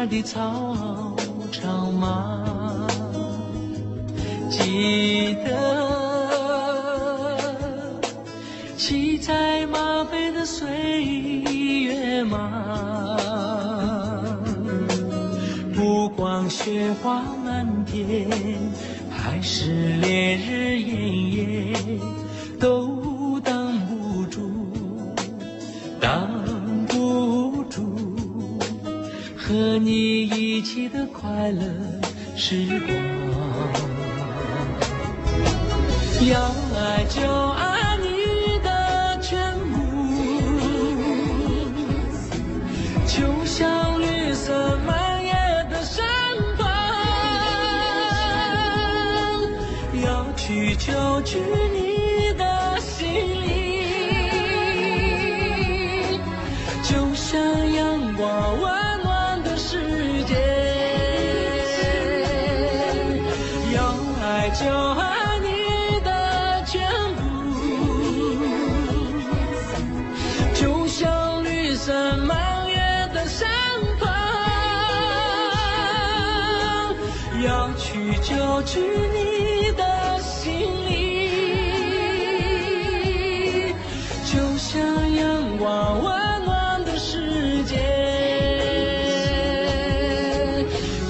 的操场吗？记得骑在马背的岁月吗？不管雪花满天，还是烈日炎炎，都挡不住，挡不住和你一起的快乐时光。要爱就爱你的全部，就像绿色蔓延的山峰，要去就去你的心里，就像阳光温暖的世界。要爱就爱你的全部，就像绿色蔓延的山峰，要去就去你的心里，就像阳光温暖的世界，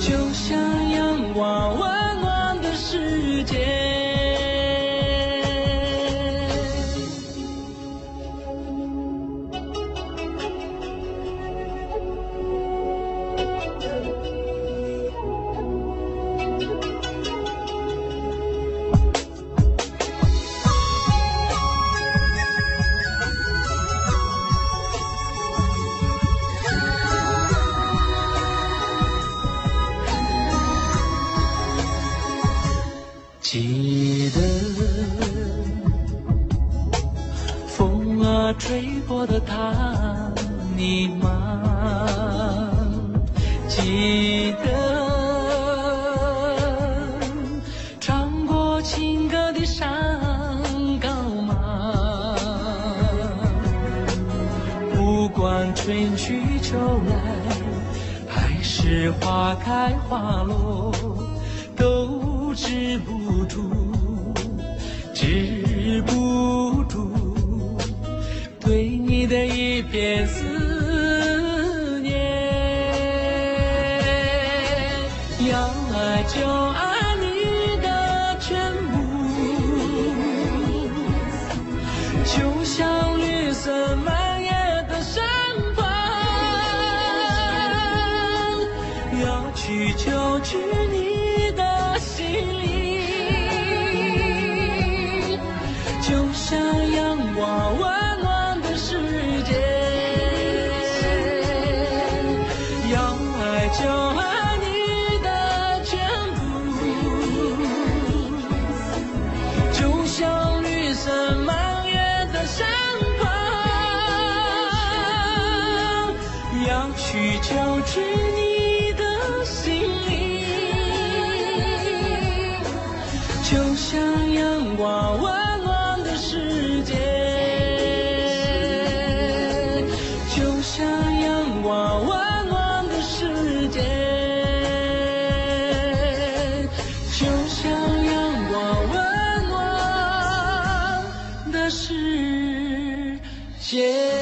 就像阳光温暖的世界。记得风儿吹过的他你吗？记得唱过情歌的山岗吗？不管春去秋来，还是花开花落，都止不住，止不住对你的一片思念。要爱就爱你的全部，就像绿色蔓延的山峰，要去就去你的心里，就像阳光温暖的世界。要爱就爱你的全部，就像绿色蔓延的山峰，要去就去你的心里，就像阳光温暖的世界，就像阳光温暖的世界，就像阳光温暖的世界。